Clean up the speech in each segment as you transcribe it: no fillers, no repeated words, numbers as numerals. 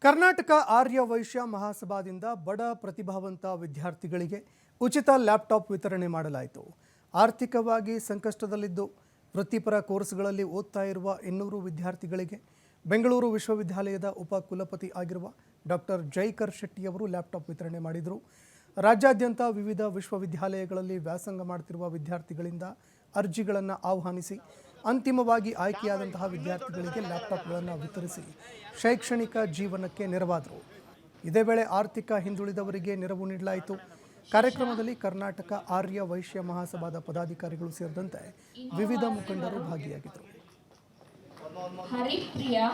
ಕರ್ನಾಟಕ ಆರ್ಯ ವೈಶ್ಯ ಮಹಾಸಭಾದಿಂದ ಬಡ ಪ್ರತಿಭಾವಂತ ವಿದ್ಯಾರ್ಥಿಗಳಿಗೆ ಉಚಿತ ಲ್ಯಾಪ್ಟಾಪ್ ವಿತರಣೆ ಮಾಡಲಾಯಿತು. ಆರ್ಥಿಕವಾಗಿ ಸಂಕಷ್ಟದಲ್ಲಿದ್ದು ವೃತ್ತಿಪರ ಕೋರ್ಸ್ಗಳಲ್ಲಿ ಓದ್ತಾ ಇರುವ 200 ವಿದ್ಯಾರ್ಥಿಗಳಿಗೆ ಬೆಂಗಳೂರು ವಿಶ್ವವಿದ್ಯಾಲಯದ ಉಪ ಕುಲಪತಿ ಆಗಿರುವ ಡಾಕ್ಟರ್ ಜೈಕರ್ ಶೆಟ್ಟಿ ಅವರು ಲ್ಯಾಪ್ಟಾಪ್ ವಿತರಣೆ ಮಾಡಿದರು. ರಾಜ್ಯಾದ್ಯಂತ ವಿವಿಧ ವಿಶ್ವವಿದ್ಯಾಲಯಗಳಲ್ಲಿ ವ್ಯಾಸಂಗ ಮಾಡುತ್ತಿರುವ ವಿದ್ಯಾರ್ಥಿಗಳಿಂದ ಅರ್ಜಿಗಳನ್ನು ಆಹ್ವಾನಿಸಿ ಅಂತಿಮವಾಗಿ ಆಯ್ಕೆಯಾದಂತಹ ವಿದ್ಯಾರ್ಥಿಗಳಿಗೆ ಲ್ಯಾಪ್ಟಾಪ್ಗಳನ್ನು ವಿತರಿಸಿ ಶೈಕ್ಷಣಿಕ ಜೀವನಕ್ಕೆ ನೆರವಾದರು. ಇದೇ ವೇಳೆ ಆರ್ಥಿಕ ಹಿಂದುಳಿದವರಿಗೆ ನೆರವು ನೀಡಲಾಯಿತು. ಕಾರ್ಯಕ್ರಮದಲ್ಲಿ ಕರ್ನಾಟಕ ಆರ್ಯ ವೈಶ್ಯ ಮಹಾಸಭಾದ ಪದಾಧಿಕಾರಿಗಳು ಸೇರಿದಂತೆ ವಿವಿಧ ಮುಖಂಡರು ಭಾಗಿಯಾಗಿದ್ದರು. ಹರಿಪ್ರಿಯಾ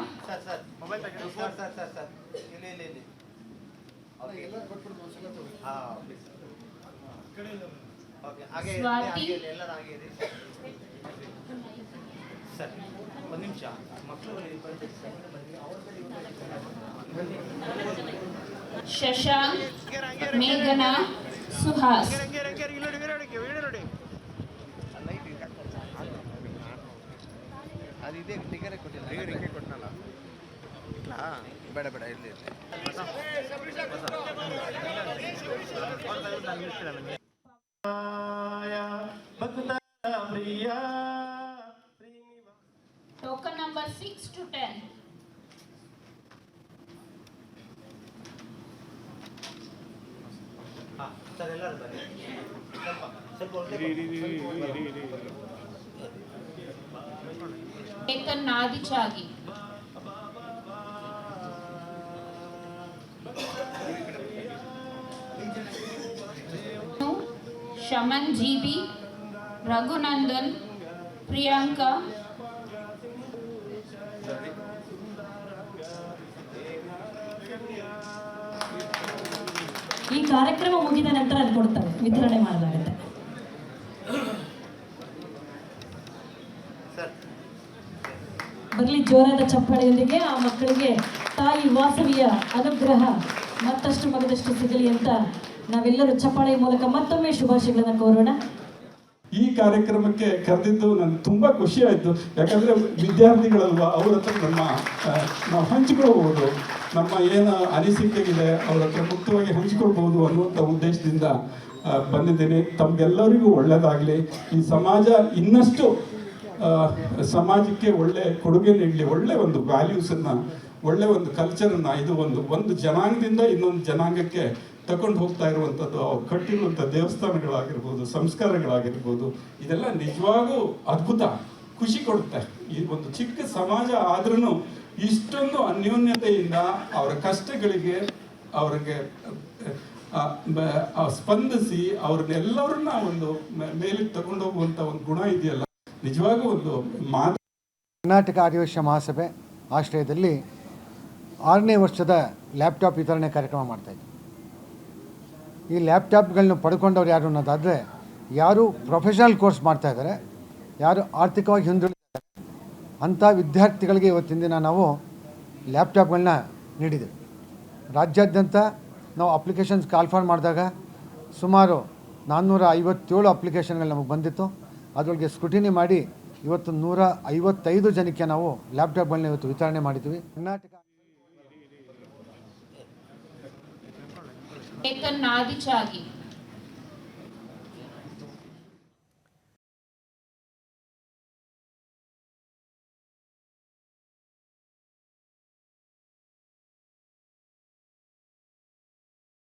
ಶಶಾಂಕ್, ಮೇಘನಾ, ಸುಹಾಸ್. ಬೇಡ ಬೇಡ ಇರಲಿ Token number 6 to 10. Taken Nadichagi. Shaman GB, Raghunandan, Priyanka. ಈ ಕಾರ್ಯಕ್ರಮ ಮುಗಿದ ನಂತರ ಅದು ಕೊಡ್ತಾರೆ, ವಿತರಣೆ ಮಾಡಲಾಗುತ್ತೆ. ಬರಲಿ ಜೋರಾದ ಚಪ್ಪಾಳೆಯೊಂದಿಗೆ ಆ ಮಕ್ಕಳಿಗೆ ತಾಯಿ ವಾಸವಿಯ ಅನುಗ್ರಹ ಮತ್ತಷ್ಟು ಮಗದಷ್ಟು ಸಿಗಲಿ ಅಂತ ನಾವೆಲ್ಲರೂ ಚಪ್ಪಾಳೆಯ ಮೂಲಕ ಮತ್ತೊಮ್ಮೆ ಶುಭಾಶಯಗಳನ್ನು ಕೋರೋಣ. ಈ ಕಾರ್ಯಕ್ರಮಕ್ಕೆ ಕರೆದಿದ್ದು ನನಗೆ ತುಂಬ ಖುಷಿ ಆಯಿತು. ಯಾಕಂದರೆ ವಿದ್ಯಾರ್ಥಿಗಳಲ್ವ, ಅವ್ರ ಹತ್ರ ನಾವು ಹಂಚಿಕೊಳ್ಬೋದು, ನಮ್ಮ ಏನು ಅನಿಸಿಕೆಗಿದೆ ಅವ್ರ ಹತ್ರ ಮುಕ್ತವಾಗಿ ಹಂಚಿಕೊಳ್ಬೋದು ಅನ್ನುವಂಥ ಉದ್ದೇಶದಿಂದ ಬಂದಿದ್ದೀನಿ. ತಮಗೆಲ್ಲರಿಗೂ ಒಳ್ಳೆಯದಾಗಲಿ. ಈ ಸಮಾಜ ಇನ್ನಷ್ಟು ಸಮಾಜಕ್ಕೆ ಒಳ್ಳೆ ಕೊಡುಗೆ ನೀಡಲಿ, ಒಳ್ಳೆ ಒಂದು ವ್ಯಾಲ್ಯೂಸನ್ನು, ಒಳ್ಳೆ ಒಂದು ಕಲ್ಚರನ್ನು, ಇದು ಒಂದು ಜನಾಂಗದಿಂದ ಇನ್ನೊಂದು ಜನಾಂಗಕ್ಕೆ ತಗೊಂಡು ಹೋಗ್ತಾ ಇರುವಂಥದ್ದು, ಅವ್ರು ಕಟ್ಟಿರುವಂಥ ದೇವಸ್ಥಾನಗಳಾಗಿರ್ಬೋದು, ಸಂಸ್ಕಾರಗಳಾಗಿರ್ಬೋದು, ಇದೆಲ್ಲ ನಿಜವಾಗೂ ಅದ್ಭುತ, ಖುಷಿ ಕೊಡುತ್ತೆ. ಈ ಒಂದು ಚಿಕ್ಕ ಸಮಾಜ ಆದ್ರೂ ಇಷ್ಟೊಂದು ಅನ್ಯೋನ್ಯತೆಯಿಂದ ಅವರ ಕಷ್ಟಗಳಿಗೆ ಅವ್ರಿಗೆ ಸ್ಪಂದಿಸಿ ಅವ್ರನ್ನೆಲ್ಲರನ್ನ ಒಂದು ಮೇಲಿಗೆ ತಗೊಂಡು ಹೋಗುವಂಥ ಒಂದು ಗುಣ ಇದೆಯಲ್ಲ, ನಿಜವಾಗೂ ಒಂದು ಕರ್ನಾಟಕ ಆರ್ಯವೈಶ್ಯ ಮಹಾಸಭೆ ಆಶ್ರಯದಲ್ಲಿ 6ನೇ ವರ್ಷದ ಲ್ಯಾಪ್ಟಾಪ್ ವಿತರಣೆ ಕಾರ್ಯಕ್ರಮ ಮಾಡ್ತಾಯಿದ್ವಿ. ಈ ಲ್ಯಾಪ್ಟಾಪ್ಗಳನ್ನ ಪಡ್ಕೊಂಡವ್ರು ಯಾರು ಅನ್ನೋದಾದರೆ, ಯಾರು ಪ್ರೊಫೆಷನಲ್ ಕೋರ್ಸ್ ಮಾಡ್ತಾಯಿದ್ದಾರೆ, ಯಾರು ಆರ್ಥಿಕವಾಗಿ ಹಿಂದುಳಿದಿದ್ದಾರೆ ಅಂಥ ವಿದ್ಯಾರ್ಥಿಗಳಿಗೆ ಇವತ್ತಿನ ದಿನ ನಾವು ಲ್ಯಾಪ್ಟಾಪ್ಗಳನ್ನ ನೀಡಿದ್ದೇವೆ. ರಾಜ್ಯಾದ್ಯಂತ ನಾವು ಅಪ್ಲಿಕೇಶನ್ಸ್ ಕಾಲ್ಫಾರ್ ಮಾಡಿದಾಗ ಸುಮಾರು 457 ಅಪ್ಲಿಕೇಶನ್ಗಳು ನಮಗೆ ಬಂದಿತ್ತು. ಅದರೊಳಗೆ ಸ್ಕ್ರೂಟಿನಿ ಮಾಡಿ ಇವತ್ತು 155 ಜನಕ್ಕೆ ನಾವು ಲ್ಯಾಪ್ಟಾಪ್ಗಳನ್ನ ಇವತ್ತು ವಿತರಣೆ ಮಾಡಿದ್ವಿ. Karnataka Taken Nadichagi.